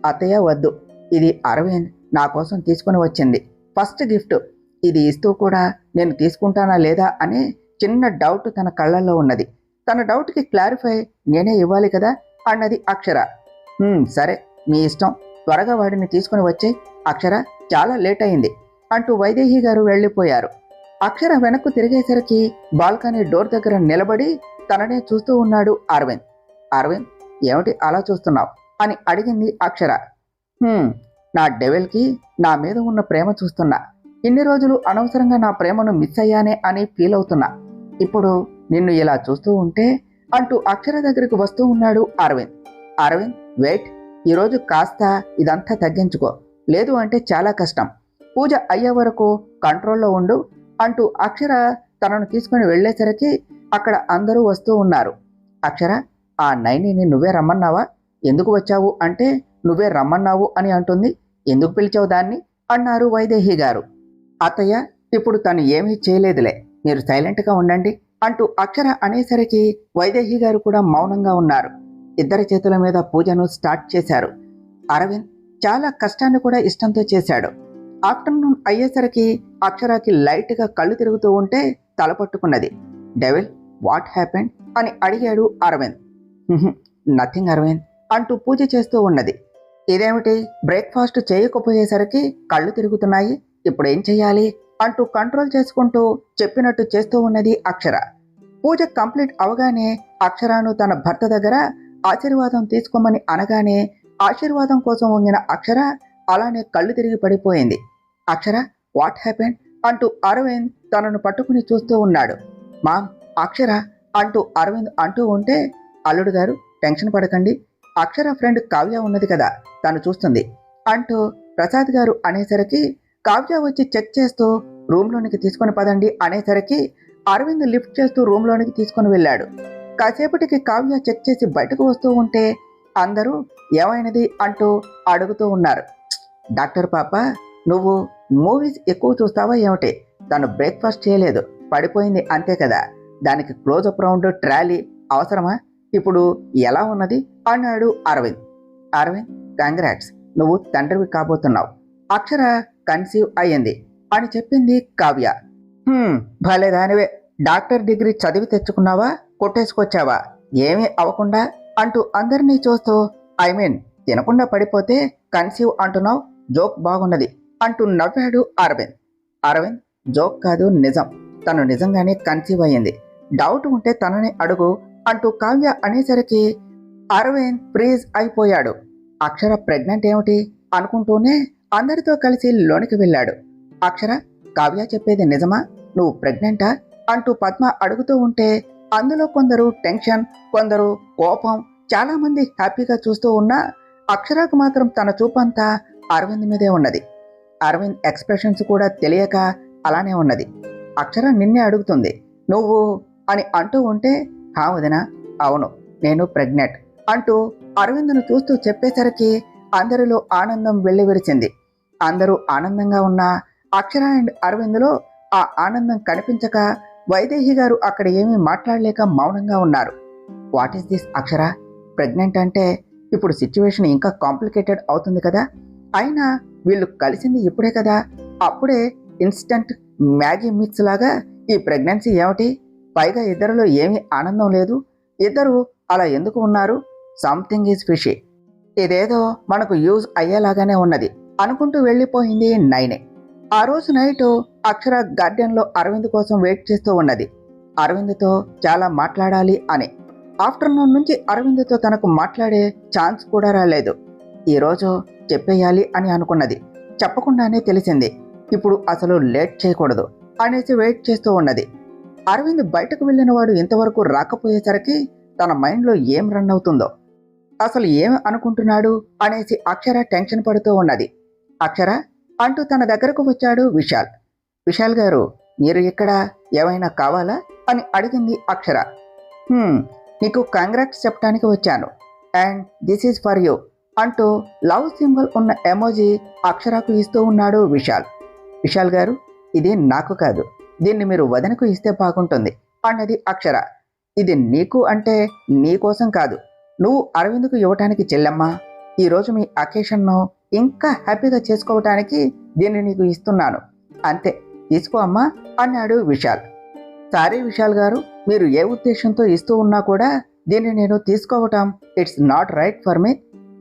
అత్తయ్య, వద్దు, ఇది అరవింద్ నా కోసం తీసుకుని వచ్చింది ఫస్ట్ గిఫ్ట్. ఇది ఇస్తూ కూడా నేను తీసుకుంటానా లేదా అనే చిన్న డౌట్ తన కళ్ళల్లో ఉన్నది. తన డౌట్కి క్లారిఫై నేనే ఇవ్వాలి కదా అన్నది అక్షర. సరే, మీ ఇష్టం, త్వరగా వాడిని తీసుకుని వచ్చే. అక్షర, చాలా లేట్ అయింది అంటూ వైదేహి గారు వెళ్ళిపోయారు. అక్షర వెనక్కు తిరిగేసరికి బాల్కనీ డోర్ దగ్గర నిలబడి తననే చూస్తూ ఉన్నాడు అరవింద్. అరవింద్, ఏమిటి అలా చూస్తున్నావు అని అడిగింది అక్షర. నా డెవెల్కి నా మీద ఉన్న ప్రేమ చూస్తున్నా. ఇన్ని రోజులు అనవసరంగా నా ప్రేమను మిస్ అయ్యానే అని ఫీల్ అవుతున్నా. ఇప్పుడు నిన్ను ఇలా చూస్తూ ఉంటే అంటూ అక్షర దగ్గరికి వస్తూ ఉన్నాడు అరవింద్. అరవింద్, వెయిట్, ఈరోజు కాస్త ఇదంతా తగ్గించుకో, లేదు అంటే చాలా కష్టం. పూజ అయ్యే వరకు కంట్రోల్లో ఉండు అంటూ అక్షర తనను తీసుకుని వెళ్ళేసరికి అక్కడ అందరూ వస్తూ ఉన్నారు. అక్షర, ఆ నైనిని నువ్వే రమ్మన్నావా? ఎందుకు వచ్చావు అంటే నువ్వే రమ్మన్నావు అని అంటుంది. ఎందుకు పిలిచావు దాన్ని అన్నారు వైదేహి గారు. అత్తయ్య, ఇప్పుడు తను ఏమీ చేయలేదులే, మీరు సైలెంట్గా ఉండండి. అంటూ అక్షర అనేసరికి వైదేహి గారు కూడా మౌనంగా ఉన్నారు. ఇద్దరి చేతుల మీద పూజను స్టార్ట్ చేశారు. అరవింద్ చాలా కష్టాన్ని కూడా ఇష్టంతో చేశాడు. ఆఫ్టర్నూన్ అయ్యేసరికి అక్షరాకి లైట్గా కళ్ళు తిరుగుతూ ఉంటే తల పట్టుకున్నది. డెవిల్, వాట్ హ్యాపెండ్ అని అడిగాడు అరవింద్. నథింగ్ అరవింద్ అంటూ పూజ చేస్తూ ఉన్నది. ఇదేమిటి, బ్రేక్ఫాస్ట్ చేయకపోయేసరికి కళ్ళు తిరుగుతున్నాయి, ఇప్పుడేం చెయ్యాలి అంటూ కంట్రోల్ చేసుకుంటూ చెప్పినట్టు చేస్తూ ఉన్నది అక్షర. పూజ కంప్లీట్ అవగానే అక్షరాను తన భర్త దగ్గర ఆశీర్వాదం తీసుకోమని అనగానే ఆశీర్వాదం కోసం వంగిన అక్షర అలానే కళ్ళు తిరిగి పడిపోయింది. అక్షర, వాట్ హ్యాపెండ్ అంటూ అరవింద్ తనను పట్టుకుని చూస్తూ ఉన్నాడు. మామ్, అక్షర అంటూ అరవింద్ అంటూ ఉంటే, అల్లుడు గారు టెన్షన్ పడకండి, అక్షర ఫ్రెండ్ కావ్య ఉన్నది కదా, తను చూస్తుంది అంటూ ప్రసాద్ గారు అనేసరికి కావ్య వచ్చి చెక్ చేస్తూ రూమ్లోనికి తీసుకొని పదండి అనేసరికి అరవింద్ లిఫ్ట్ చేస్తూ రూమ్లోనికి తీసుకొని వెళ్ళాడు. కాసేపటికి కావ్య చెక్ చేసి బయటకు వస్తూ ఉంటే అందరూ ఏమైనది అంటూ అడుగుతూ ఉన్నారు. డాక్టర్ పాప, నువ్వు మూవీస్ ఎక్కువ చూస్తావా ఏమిటి? తను బ్రేక్ఫాస్ట్ చేయలేదు, పడిపోయింది అంతే కదా, దానికి క్లోజప్ రౌండ్ ట్రాలీ అవసరమా? ఇప్పుడు ఎలా ఉన్నది అన్నాడు అరవింద్. అరవింద్, కంగ్రాట్స్, నువ్వు తండ్రివి కాబోతున్నావు, అక్షర కన్సీవ్ అయ్యింది అని చెప్పింది కావ్య. భలే దానివే, డాక్టర్ డిగ్రీ చదివి తెచ్చుకున్నావా, కొట్టేసుకొచ్చావా, ఏమీ అవ్వకుండా అంటూ అందరినీ చూస్తూ, ఐ మీన్ తినకుండా పడిపోతే కన్సీవ్ అంటున్నావు, జోక్ బాగున్నది అంటూ నవ్వాడు అరవింద్. అరవింద్, జోక్ కాదు నిజం, తను నిజంగానే కన్సీవ్ అయ్యింది, డౌట్ ఉంటే తనని అడుగు అంటూ కావ్య అనేసరికి అరవింద్ ఫ్రీజ్ అయిపోయాడు. అక్షర ప్రెగ్నెంట్ ఏమిటి అనుకుంటూనే అందరితో కలిసి లోనికి వెళ్ళాడు. అక్షర, కావ్య చెప్పేది నిజమా, నువ్వు ప్రెగ్నెంటా అంటూ పద్మ అడుగుతూ ఉంటే అందులో కొందరు టెన్షన్, కొందరు కోపం, చాలా మంది హ్యాపీగా చూస్తూ ఉన్నా అక్షరకు మాత్రం తన చూపంతా అరవింద్ మీదే ఉన్నది. అరవింద్ ఎక్స్ప్రెషన్స్ కూడా తెలియక అలానే ఉన్నది. అక్షర నిన్నే అడుగుతుంది, నువ్వు అని అంటూ ఉంటే, హా వదినా, అవును నేను ప్రెగ్నెంట్ అంటూ అరవింద్ను చూస్తూ చెప్పేసరికి అందరిలో ఆనందం వెల్లివిరిచింది. అందరూ ఆనందంగా ఉన్న అక్షర అండ్ అరవింద్లో ఆ ఆనందం కనిపించక వైదేహి గారు అక్కడ ఏమీ మాట్లాడలేక మౌనంగా ఉన్నారు. What is this Akshara, pregnant అంటే ఇప్పుడు సిచ్యువేషన్ ఇంకా కాంప్లికేటెడ్ అవుతుంది కదా, అయినా వీళ్ళు కలిసింది ఇప్పుడే కదా, అప్పుడే ఇన్స్టంట్ మ్యాగీ మిక్స్ లాగా ఈ ప్రెగ్నెన్సీ ఏమిటి, పైగా ఇద్దరిలో ఏమీ ఆనందం లేదు, ఇద్దరు అలా ఎందుకు ఉన్నారు, సంథింగ్ ఈజ్ ఫిషీ, ఇదేదో మనకు యూజ్ అయ్యేలాగానే ఉన్నది అనుకుంటూ వెళ్ళిపోయింది నైనే. ఆ రోజు నైటు అక్షర గార్డెన్లో అరవింద్ కోసం వెయిట్ చేస్తూ ఉన్నది. అరవింద్తో చాలా మాట్లాడాలి అని. ఆఫ్టర్నూన్ నుంచి అరవింద్తో తనకు మాట్లాడే ఛాన్స్ కూడా రాలేదు. ఈరోజు చెప్పేయాలి అని అనుకున్నది, చెప్పకుండానే తెలిసింది. ఇప్పుడు అసలు లేట్ చేయకూడదు అనేసి వెయిట్ చేస్తూ ఉన్నది. అరవింద్ బయటకు వెళ్ళిన వాడు ఇంతవరకు రాకపోయేసరికి తన మైండ్లో ఏం రన్ అవుతుందో, అసలు ఏం అనుకుంటున్నాడు అనేసి అక్షర టెన్షన్ పడుతూ ఉన్నది. అక్షర అంటూ తన దగ్గరకు వచ్చాడు విశాల్. విశాల్ గారు, మీరు ఇక్కడ ఏమైనా కావాలా అని అడిగింది అక్షర. నీకు కంగ్రాట్స్ చెప్పడానికి వచ్చాను, and this is for you అంటూ లవ్ సింబల్ ఉన్న ఎమోజీ అక్షరకు ఇస్తూ ఉన్నాడు విశాల్. విశాల్ గారు, ఇది నాకు కాదు, దీన్ని మీరు వదనకు ఇస్తే బాగుంటుంది అన్నది అక్షర. ఇది నీకు అంటే నీ కోసం కాదు, నువ్వు అరవింద్కు ఇవ్వటానికి చెల్లెమ్మా, ఈరోజు మీ అకేషన్ను ఇంకా హ్యాపీగా చేసుకోవటానికి దీన్ని నీకు ఇస్తున్నాను, అంతే, తీసుకో అమ్మా అన్నాడు విశాల్. సారీ విశాల్ గారు, మీరు ఏ ఉద్దేశంతో ఇస్తూ ఉన్నా కూడా దీన్ని నేను తీసుకోవటం it's not right for me,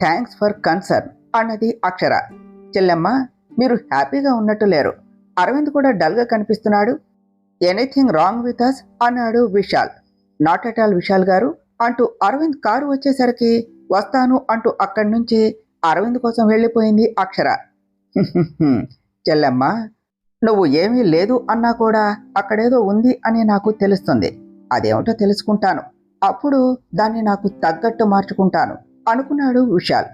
thanks for concern అన్నది అక్షర. చెల్లెమ్మ, మీరు హ్యాపీగా ఉన్నట్టు లేరు, అరవింద్ కూడా డల్గా కనిపిస్తున్నాడు, ఎనీథింగ్ రాంగ్ విత్ అస్ అన్నాడు Vishal. Not at all Vishal గారు అంటూ అరవింద్ కారు వచ్చేసరికి వస్తాను అంటూ అక్కడి నుంచి అరవింద్ కోసం వెళ్ళిపోయింది అక్షర. చెల్లెమ్మ, నువ్వు ఏమీ లేదు అన్నా కూడా అక్కడేదో ఉంది అని నాకు తెలుస్తుంది, అదేమిటో తెలుసుకుంటాను, అప్పుడు దాన్ని నాకు తగ్గట్టు మార్చుకుంటాను అనుకున్నాడు విశాల్.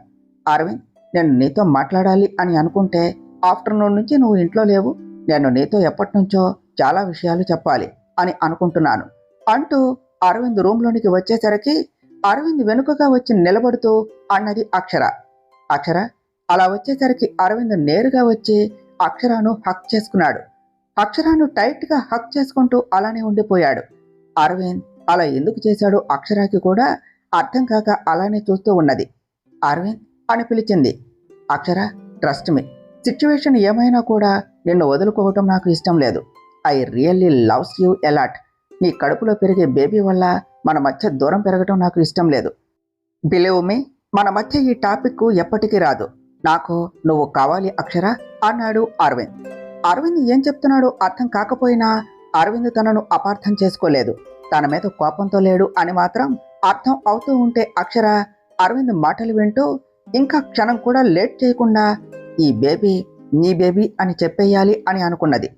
అరవింద్, నేను నీతో మాట్లాడాలి అని అనుకుంటే ఆఫ్టర్నూన్ నుంచి నువ్వు ఇంట్లో లేవు, నేను నీతో ఎప్పటి నుంచో చాలా విషయాలు చెప్పాలి అని అనుకుంటున్నాను అంటూ అరవింద్ రూమ్లోనికి వచ్చేసరికి అరవింద్ వెనుకగా వచ్చి నిలబడుతూ అన్నది అక్షర. అక్షర అలా వచ్చేసరికి అరవింద్ నేరుగా వచ్చి అక్షరాను హక్ చేసుకున్నాడు. అక్షరాను టైట్గా హక్ చేసుకుంటూ అలానే ఉండిపోయాడు. అరవింద్ అలా ఎందుకు చేశాడో అక్షరాకి కూడా అర్థం కాక అలానే చూస్తూ ఉన్నది. అరవింద్ అని పిలిచింది. అక్షర, ట్రస్ట్ మీ, సిచ్యువేషన్ ఏమైనా కూడా నిన్ను వదులుకోవటం నాకు ఇష్టం లేదు. I really loves you allot. నీ కడుపులో పెరిగే బేబీ వల్ల మన మధ్య దూరం పెరగటం నాకు ఇష్టం లేదు. బిలీవ్ మీ, మన మధ్య ఈ టాపిక్ ఎప్పటికీ రాదు. నాకు నువ్వు కావాలి అక్షర అన్నాడు అరవింద్. అరవింద్ ఏం చెప్తున్నాడో అర్థం కాకపోయినా అరవింద్ తనను అపార్థం చేసుకోలేదు. తన మీద కోపంతో లేడు అని మాత్రం అర్థం అవుతూ ఉంటే అక్షర అరవింద్ మాటలు వింటూ ఇంకా క్షణం కూడా లేట్ చేయకుండా ఈ బేబీ నీ బేబీ అని చెప్పేయాలి అని అనుకున్నది.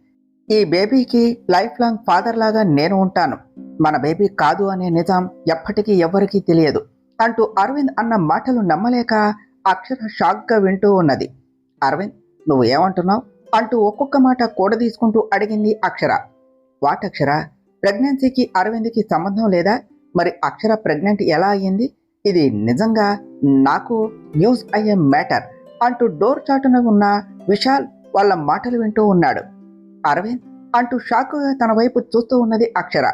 ఈ బేబీకి లైఫ్ లాంగ్ ఫాదర్ లాగా నేను ఉంటాను. మన బేబీ కాదు అనే నిజం ఎప్పటికీ ఎవ్వరికీ తెలియదు అంటూ అరవింద్ అన్న మాటలు నమ్మలేక అక్షర షాక్గా వింటూ ఉన్నది. అరవింద్, నువ్వు ఏమంటున్నావు అంటూ ఒక్కొక్క మాట కూడదీసుకుంటూ అడిగింది అక్షర. వాట్ అక్షర, ప్రెగ్నెన్సీకి అరవింద్కి సంబంధం లేదా? మరి అక్షర ప్రెగ్నెంట్ ఎలా అయ్యింది? ఇది నిజంగా నాకు యూజ్ అయ్యే మ్యాటర్ అంటూ డోర్ చాటున ఉన్న విశాల్ వాళ్ళ మాటలు వింటూ ఉన్నాడు. అరవింద్ అంటూ షాకుగా తన వైపు చూస్తూ ఉన్నది అక్షర.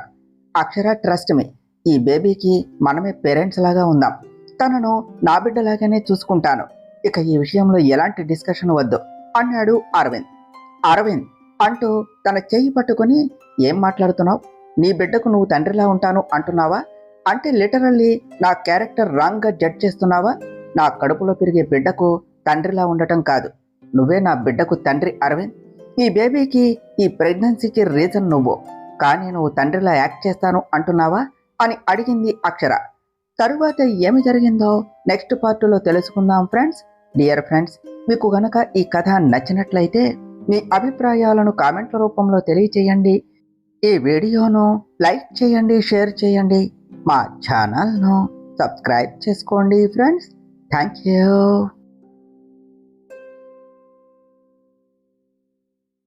అక్షర, ట్రస్ట్ మీ, ఈ బేబీకి మనమే పేరెంట్స్ లాగా ఉందాం. తనను నా బిడ్డలాగానే చూసుకుంటాను. ఇక ఈ విషయంలో ఎలాంటి డిస్కషన్ వద్దు అన్నాడు అరవింద్. అరవింద్ అంటూ తన చెయ్యి పట్టుకుని, ఏం మాట్లాడుతున్నావు? నీ బిడ్డకు నువ్వు తండ్రిలా ఉంటాను అంటున్నావా? అంటే లిటరల్లీ నా క్యారెక్టర్ రాంగ్గా జడ్జ్ చేస్తున్నావా? నా కడుపులో పెరిగే బిడ్డకు తండ్రిలా ఉండటం కాదు, నువ్వే నా బిడ్డకు తండ్రి అరవింద్. ఈ బేబీకి, ఈ ప్రెగ్నెన్సీకి రీజన్ నువ్వు, కానీ నువ్వు తండ్రిలా యాక్ట్ చేస్తాను అంటున్నావా అని అడిగింది అక్షర. తరువాత ఏమి జరిగిందో నెక్స్ట్ పార్ట్లో తెలుసుకుందాం ఫ్రెండ్స్. డియర్ ఫ్రెండ్స్, మీకు గనక ఈ కథ నచ్చినట్లయితే మీ అభిప్రాయాలను కామెంట్ల రూపంలో తెలియచేయండి. ఈ వీడియోను లైక్ చేయండి, షేర్ చేయండి. మా ఛానల్ను సబ్స్క్రైబ్ చేసుకోండి ఫ్రెండ్స్. Thank you.